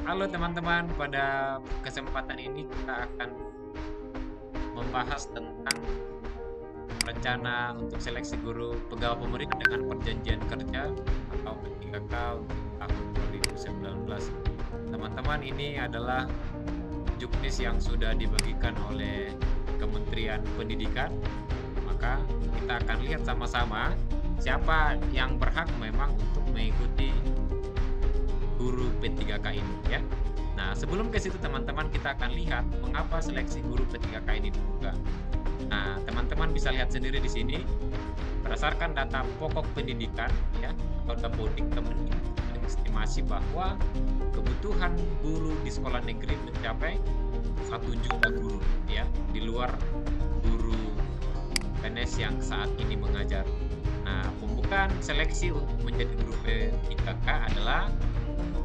Halo teman-teman, pada kesempatan ini kita akan membahas tentang rencana untuk seleksi guru pegawai pemerintah dengan perjanjian kerja atau P3K untuk tahun 2019. Teman-teman, ini adalah juknis yang sudah dibagikan oleh Kementerian Pendidikan. Maka kita akan lihat sama-sama siapa yang berhak memang untuk mengikuti guru P3K ini ya. Nah, sebelum ke situ teman-teman kita akan lihat mengapa seleksi guru P3K ini dibuka. Nah, teman-teman bisa lihat sendiri di sini berdasarkan data pokok pendidikan ya atau Dapodik Kemendik estimasi bahwa kebutuhan guru di sekolah negeri mencapai 1 juta guru ya di luar guru PNS yang saat ini mengajar. Nah, pembukaan seleksi untuk menjadi guru P3K adalah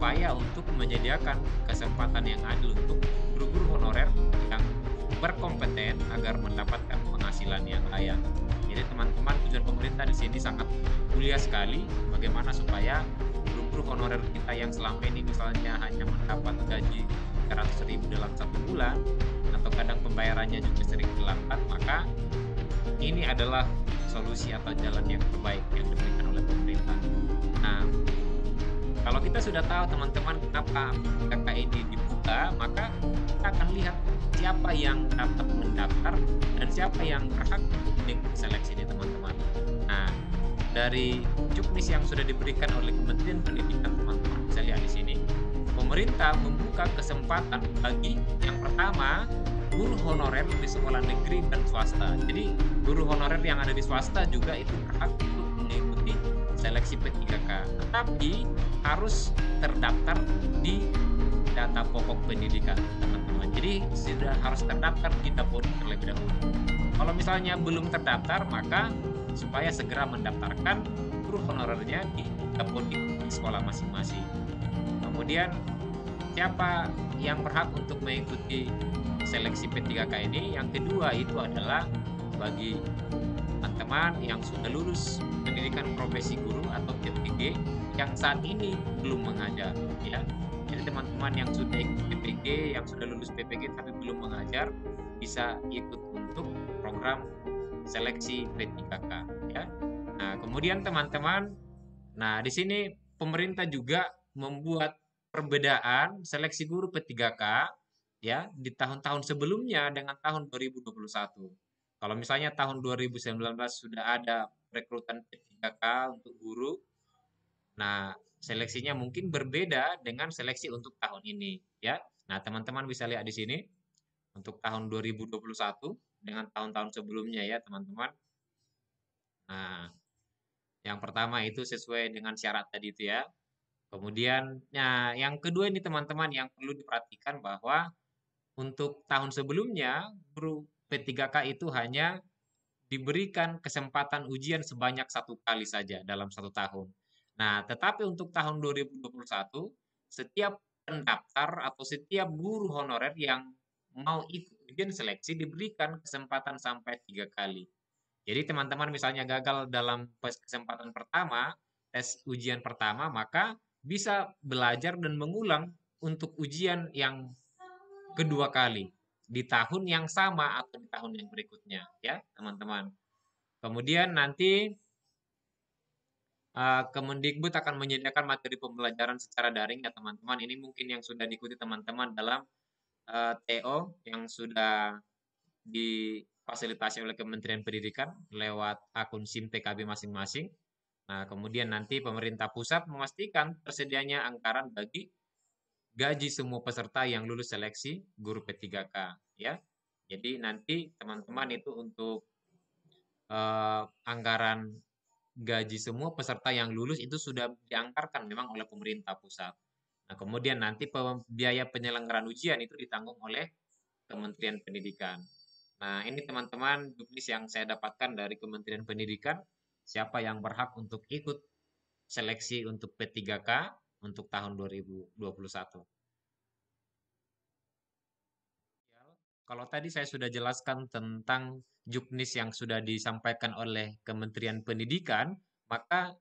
upaya untuk menyediakan kesempatan yang adil untuk guru-guru honorer yang berkompeten agar mendapatkan penghasilan yang layak. Jadi teman-teman, tujuan pemerintah di sini sangat mulia sekali, bagaimana supaya guru-guru honorer kita yang selama ini misalnya hanya mendapat gaji 300.000 dalam 1 bulan atau kadang pembayarannya juga sering terlambat, maka ini adalah solusi atau jalan yang terbaik yang diberikan oleh pemerintah. Nah, kalau kita sudah tahu teman-teman kenapa KK ini dibuka, maka kita akan lihat siapa yang dapat mendaftar dan siapa yang berhak untuk mengikuti seleksi ini teman-teman. Nah, dari juknis yang sudah diberikan oleh Kementerian Pendidikan teman-teman bisa lihat di sini. Pemerintah membuka kesempatan bagi yang pertama guru honorer di sekolah negeri dan swasta. Jadi guru honorer yang ada di swasta juga itu berhak untuk mengikuti seleksi P3K. Tetapi harus terdaftar di data pokok pendidikan teman-teman. Jadi sudah harus terdaftar di Dapodik terlebih dahulu. Kalau misalnya belum terdaftar, maka supaya segera mendaftarkan guru honorernya di Dapodik di sekolah masing-masing. Kemudian siapa yang berhak untuk mengikuti seleksi P3K ini? Yang kedua itu adalah bagi teman-teman yang sudah lulus pendidikan profesi guru atau PPG yang saat ini belum mengajar ya. Jadi teman-teman yang sudah ikut PPG, yang sudah lulus PPG tapi belum mengajar bisa ikut untuk program seleksi P3K ya. Nah, kemudian teman-teman, nah di sini pemerintah juga membuat perbedaan seleksi guru P3K ya di tahun-tahun sebelumnya dengan tahun 2021. Kalau misalnya tahun 2019 sudah ada rekrutan P3K untuk guru, nah seleksinya mungkin berbeda dengan seleksi untuk tahun ini ya. Nah, teman-teman bisa lihat di sini untuk tahun 2021 dengan tahun-tahun sebelumnya ya, teman-teman. Nah, yang pertama itu sesuai dengan syarat tadi itu ya. Kemudian, nah yang kedua ini teman-teman yang perlu diperhatikan bahwa untuk tahun sebelumnya guru P3K itu hanya diberikan kesempatan ujian sebanyak 1 kali saja dalam 1 tahun. Nah, tetapi untuk tahun 2021, setiap pendaftar atau setiap guru honorer yang mau ikut ujian seleksi diberikan kesempatan sampai 3 kali. Jadi teman-teman misalnya gagal dalam kesempatan pertama, tes ujian pertama, maka bisa belajar dan mengulang untuk ujian yang kedua kali di tahun yang sama atau di tahun yang berikutnya ya teman-teman. Kemudian nanti Kemendikbud akan menyediakan materi pembelajaran secara daring ya teman-teman. Ini mungkin yang sudah diikuti teman-teman dalam TO yang sudah difasilitasi oleh Kementerian Pendidikan lewat akun SIM PKB masing-masing. Nah, kemudian nanti pemerintah pusat memastikan tersedianya anggaran bagi gaji semua peserta yang lulus seleksi guru P3K ya. Jadi nanti teman-teman itu untuk anggaran gaji semua peserta yang lulus itu sudah dianggarkan memang oleh pemerintah pusat. Nah, kemudian nanti biaya penyelenggaraan ujian itu ditanggung oleh Kementerian Pendidikan. Nah, ini teman-teman juknis yang saya dapatkan dari Kementerian Pendidikan, siapa yang berhak untuk ikut seleksi untuk P3K untuk tahun 2021. Kalau tadi saya sudah jelaskan tentang juknis yang sudah disampaikan oleh Kementerian Pendidikan, maka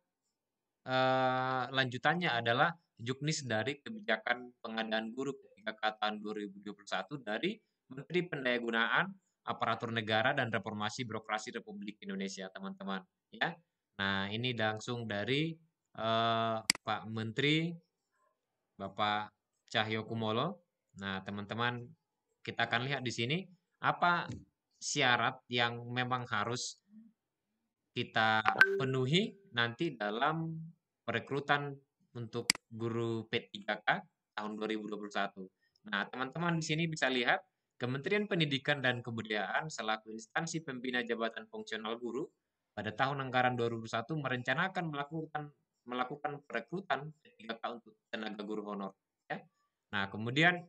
lanjutannya adalah juknis dari kebijakan pengadaan guru P3K tahun 2021 dari Menteri Pendayagunaan Aparatur Negara dan Reformasi Birokrasi Republik Indonesia, teman-teman. Ya, nah ini langsung dari Pak Menteri Bapak Cahyokumolo. Nah, teman-teman, kita akan lihat di sini apa syarat yang memang harus kita penuhi nanti dalam perekrutan untuk guru P3K tahun 2021. Nah, teman-teman di sini bisa lihat Kementerian Pendidikan dan Kebudayaan selaku instansi pembina jabatan fungsional guru pada tahun anggaran 2021 merencanakan melakukan perekrutan P3K untuk tenaga guru honor. Ya. Nah, kemudian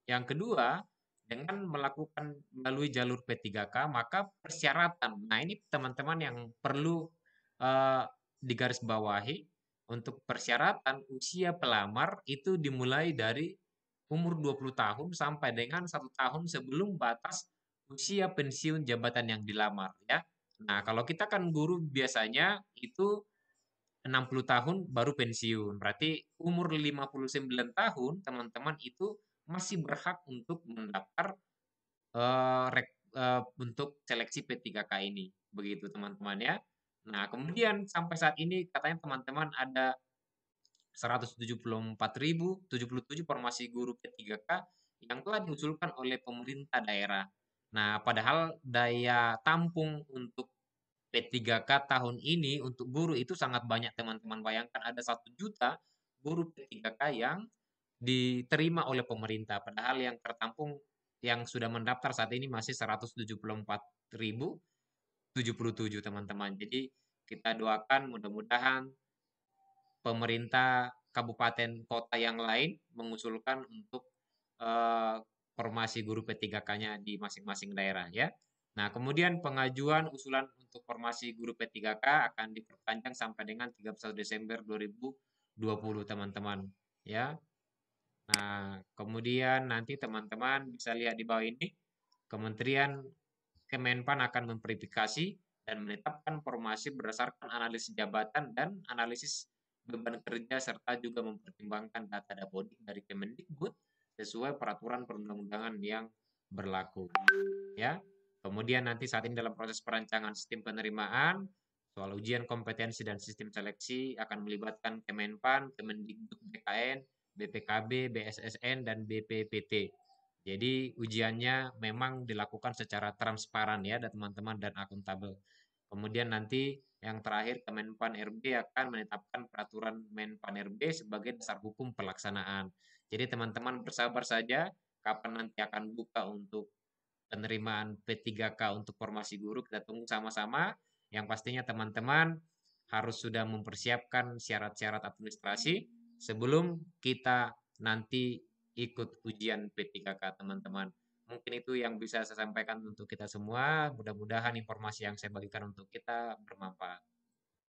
yang kedua, dengan melakukan melalui jalur P3K, maka persyaratan. Nah, ini teman-teman yang perlu digarisbawahi untuk persyaratan usia pelamar itu dimulai dari umur 20 tahun sampai dengan 1 tahun sebelum batas usia pensiun jabatan yang dilamar ya. Nah, kalau kita kan guru biasanya itu 60 tahun baru pensiun. Berarti umur 59 tahun teman-teman itu masih berhak untuk mendaftar untuk seleksi P3K ini. Begitu teman-teman ya. Nah, kemudian sampai saat ini katanya teman-teman ada 174.077 formasi guru P3K yang telah diusulkan oleh pemerintah daerah. Nah, padahal daya tampung untuk P3K tahun ini untuk guru itu sangat banyak teman-teman. Bayangkan ada 1 juta guru P3K yang diterima oleh pemerintah. Padahal yang tertampung yang sudah mendaftar saat ini masih 174.077 teman-teman. Jadi kita doakan mudah-mudahan pemerintah kabupaten kota yang lain mengusulkan untuk formasi guru P3K-nya di masing-masing daerah ya. Nah, kemudian pengajuan usulan untuk formasi guru P3K akan diperpanjang sampai dengan 31 Desember 2020 teman-teman ya. Nah, kemudian nanti teman-teman bisa lihat di bawah ini Kementerian Kemenpan akan memverifikasi dan menetapkan formasi berdasarkan analisis jabatan dan analisis beban kerja serta juga mempertimbangkan data dapodik dari Kemendikbud sesuai peraturan perundang-undangan yang berlaku. Ya. Kemudian nanti saat ini dalam proses perancangan sistem penerimaan, soal ujian kompetensi dan sistem seleksi akan melibatkan Kemenpan, Kemendikbud BKN, BPKB, BSSN, dan BPPT. Jadi ujiannya memang dilakukan secara transparan ya teman-teman dan akuntabel. Kemudian nanti yang terakhir Kemenpan RB akan menetapkan peraturan Menpan RB sebagai dasar hukum pelaksanaan. Jadi teman-teman bersabar saja kapan nanti akan buka untuk penerimaan P3K untuk formasi guru kita tunggu sama-sama. Yang pastinya teman-teman harus sudah mempersiapkan syarat-syarat administrasi sebelum kita nanti ikut ujian P3K teman-teman. Mungkin itu yang bisa saya sampaikan untuk kita semua. Mudah-mudahan informasi yang saya bagikan untuk kita bermanfaat.